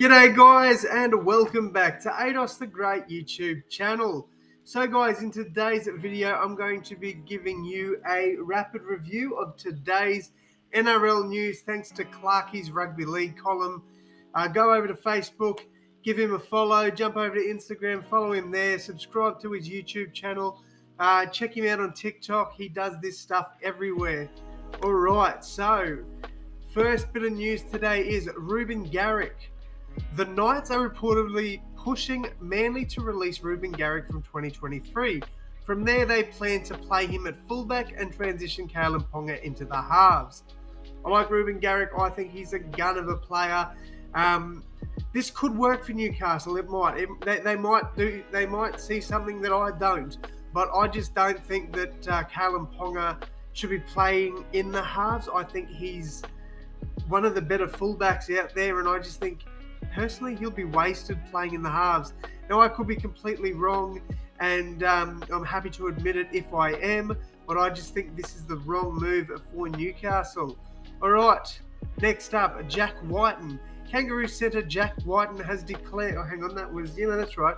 G'day guys and welcome back to AdosTheGreat YouTube channel. So guys, in today's video I'm going to be giving you a rapid review of today's NRL news thanks to Clarkie's Rugby League column. Go over to Facebook, give him a follow, jump over to Instagram, follow him there, subscribe to his YouTube channel, check him out on TikTok. He does this stuff everywhere. Alright, so first bit of news today is Reuben Garrick. The Knights are reportedly pushing Manly to release Reuben Garrick from 2023. From there, they plan to play him at fullback and transition Kalyn Ponga into the halves. I like Reuben Garrick. I think he's a gun of a player. This could work for Newcastle. It might. They might see something that I don't. But I just don't think that Kalyn Ponga should be playing in the halves. I think he's one of the better fullbacks out there, and I just think personally he'll be wasted playing in the halves. Now I could be completely wrong, and I'm happy to admit it if I am, but I just think this is the wrong move for Newcastle. Alright, next up, Jack Whiten. Kangaroo centre Jack Whiten has declared, that's right,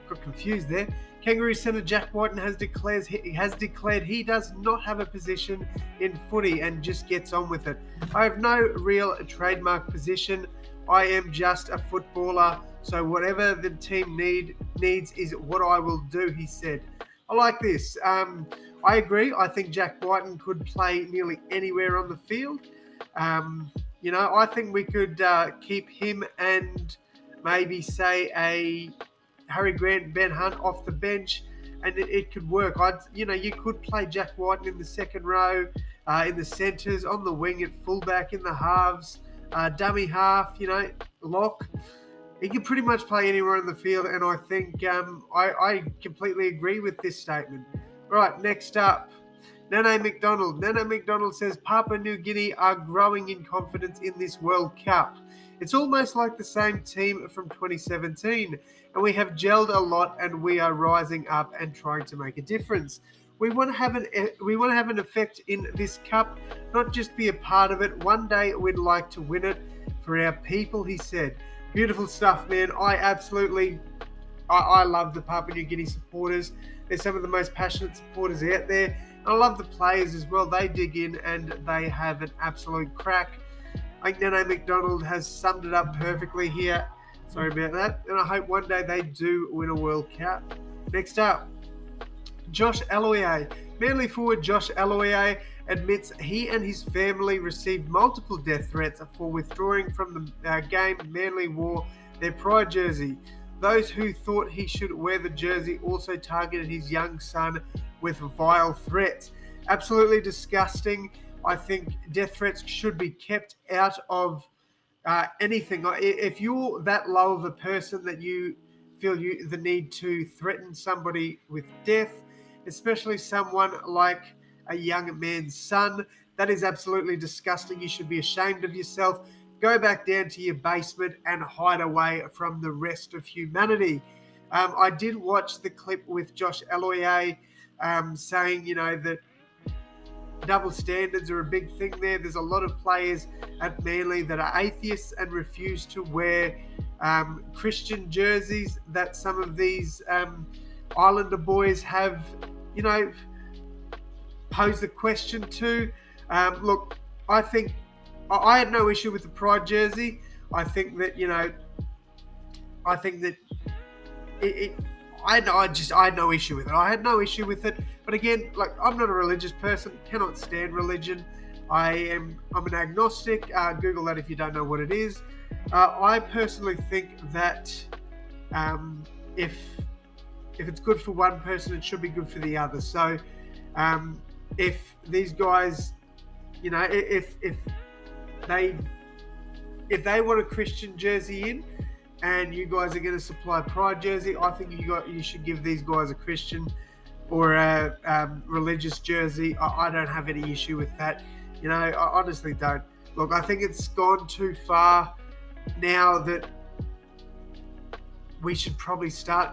got confused there. Kangaroo centre Jack Whiten has declared he does not have a position in footy and just gets on with it. I have no real trademark position. I am just a footballer, so whatever the team needs is what I will do, he said. I like this. I agree. I think Jack Whiten could play nearly anywhere on the field. I think we could keep him and maybe say a Harry Grant, Ben Hunt off the bench, and it could work. You could play Jack Whiten in the second row, in the centres, on the wing at fullback, in the halves, dummy half, lock. He can pretty much play anywhere on the field, and I think I completely agree with this statement. Right, next up, Nene McDonald. Nene McDonald says Papua New Guinea are growing in confidence in this World Cup. It's almost like the same team from 2017, and we have gelled a lot, and we are rising up and trying to make a difference. We want to have an effect in this cup, not just be a part of it. One day we'd like to win it for our people, he said. Beautiful stuff, man. I love the Papua New Guinea supporters. They're some of the most passionate supporters out there. And I love the players as well. They dig in and they have an absolute crack. I think Nene McDonald has summed it up perfectly here. Sorry about that. And I hope one day they do win a World Cup. Next up, Josh Aloiai. Manly forward Josh Aloiai admits he and his family received multiple death threats for withdrawing from the game Manly wore their pride jersey. Those who thought he should wear the jersey also targeted his young son with vile threats. Absolutely disgusting. I think death threats should be kept out of anything. If you're that low of a person that you feel the need to threaten somebody with death, especially someone like a young man's son, that is absolutely disgusting. You should be ashamed of yourself. Go back down to your basement and hide away from the rest of humanity. I did watch the clip with Josh Aloiai saying, that double standards are a big thing there. There's a lot of players at Manly that are atheists and refuse to wear Christian jerseys that some of these Islander boys have, posed the question to. Look, I think I had no issue with the pride jersey. I think that, I had no issue with it. I had no issue with it. But again, I'm not a religious person, cannot stand religion. I'm an agnostic. Google that if you don't know what it is. I personally think that if it's good for one person, it should be good for the other. So if these guys, if they want a Christian jersey in, and you guys are going to supply pride jersey, I think you should give these guys a Christian or a religious jersey. I don't have any issue with that. I honestly don't. Look, I think it's gone too far now that we should probably start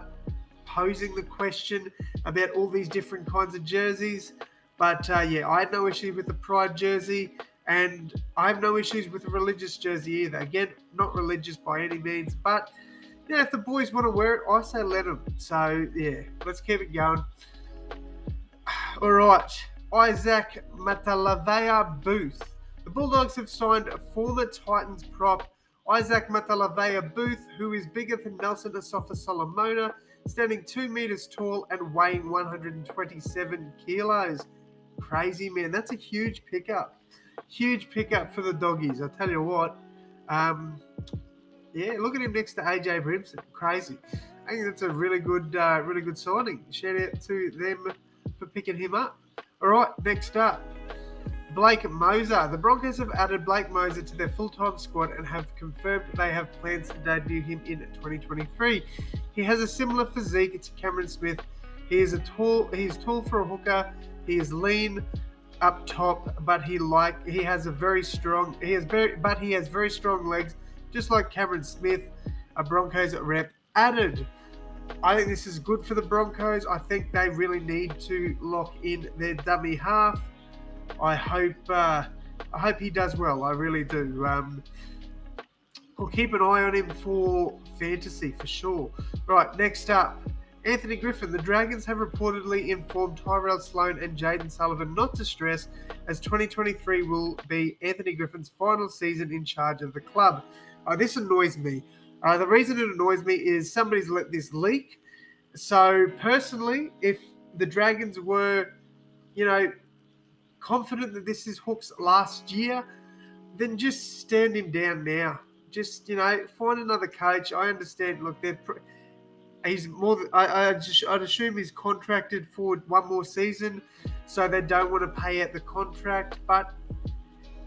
posing the question about all these different kinds of jerseys. But I had no issue with the pride jersey. And I have no issues with a religious jersey either. Again, not religious by any means, but yeah, if the boys want to wear it, I say let them. So yeah, let's keep it going. All right, Isaac Matalavea Booth. The Bulldogs have signed former Titans prop Isaac Matalavea Booth, who is bigger than Nelson Asafa Solomona, standing 2 meters tall and weighing 127 kilos. Crazy, man. That's a huge pickup. Huge pickup for the doggies. I tell you what. Yeah, look at him next to AJ Brimson. Crazy. I think that's a really good signing. Shout out to them for picking him up. All right, next up, Blake Moser. The Broncos have added Blake Moser to their full-time squad and have confirmed they have plans to debut him in 2023. He has a similar physique to Cameron Smith. He is tall for a hooker. He is lean up top, but he has very strong legs, just like Cameron Smith. A Broncos rep added. I think this is good for the Broncos. I think they really need to lock in their dummy half. I hope he does well. I really do. I'll keep an eye on him for fantasy for sure. Right, next up, Anthony Griffin. The Dragons have reportedly informed Tyrell Sloan and Jaden Sullivan not to stress, as 2023 will be Anthony Griffin's final season in charge of the club. This annoys me. The reason it annoys me is somebody's let this leak. So personally, if the Dragons were, confident that this is Hook's last year, then just stand him down now. Just, find another coach. I understand. Look, he's more than, I'd assume he's contracted for one more season, so they don't want to pay out the contract. But,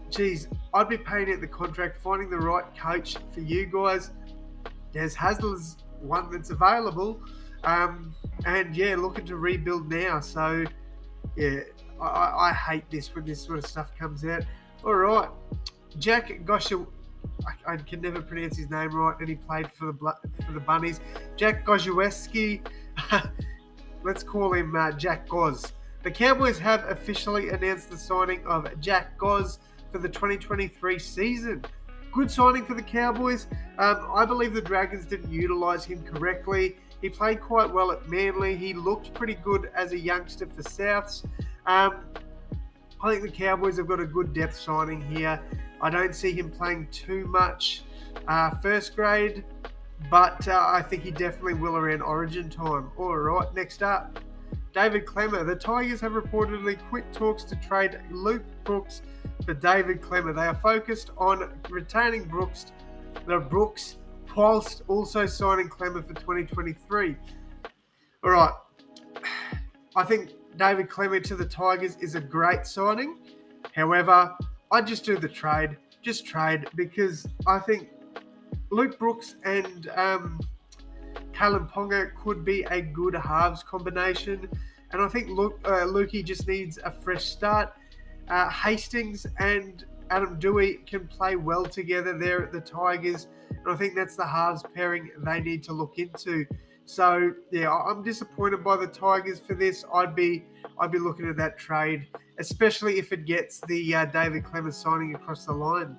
geez, I'd be paying out the contract, finding the right coach for you guys. Des Hasler's one that's available. And yeah, looking to rebuild now. So yeah, I hate this when this sort of stuff comes out. All right, Jack Gosha, I can never pronounce his name right, and he played for the Bunnies. Jack Gojewski, let's call him Jack Goz. The Cowboys have officially announced the signing of Jack Goz for the 2023 season. Good signing for the Cowboys. I believe the Dragons didn't utilise him correctly. He played quite well at Manly. He looked pretty good as a youngster for Souths. I think the Cowboys have got a good depth signing here. I don't see him playing too much first grade, but I think he definitely will around Origin time. All right, next up, David Clemmer. The Tigers have reportedly quit talks to trade Luke Brooks for David Clemmer. They are focused on retaining Brooks, whilst also signing Clemmer for 2023. All right. I think David Clemmer to the Tigers is a great signing. However, I'd just do the trade. Just trade, because I think Luke Brooks and Kalen Ponga could be a good halves combination. And I think Lukey just needs a fresh start. Hastings and Adam Dewey can play well together there at the Tigers, and I think that's the halves pairing they need to look into. So yeah, I'm disappointed by the Tigers for this. I'd be looking at that trade, especially if it gets the David Clemmer signing across the line.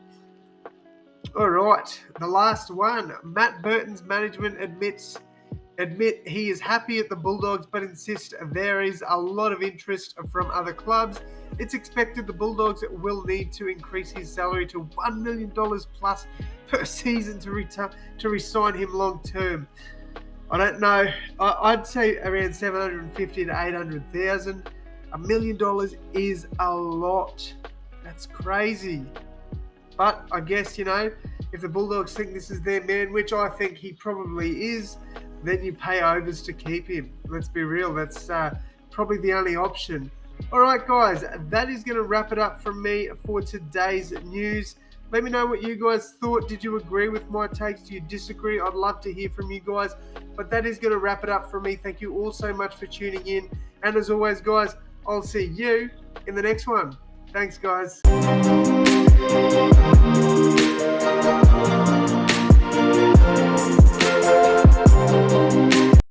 All right, the last one. Matt Burton's management admit he is happy at the Bulldogs, but insists there is a lot of interest from other clubs. It's expected the Bulldogs will need to increase his salary to $1 million plus per season to re-sign him long term. I don't know. I'd say around 750 to 800,000. $1 million is a lot. That's crazy. But I guess, if the Bulldogs think this is their man, which I think he probably is, then you pay overs to keep him. Let's be real. That's probably the only option. All right, guys, that is going to wrap it up from me for today's news. Let me know what you guys thought. Did you agree with my takes? Do you disagree? I'd love to hear from you guys. But that is going to wrap it up from me. Thank you all so much for tuning in. And as always, guys, I'll see you in the next one. Thanks, guys.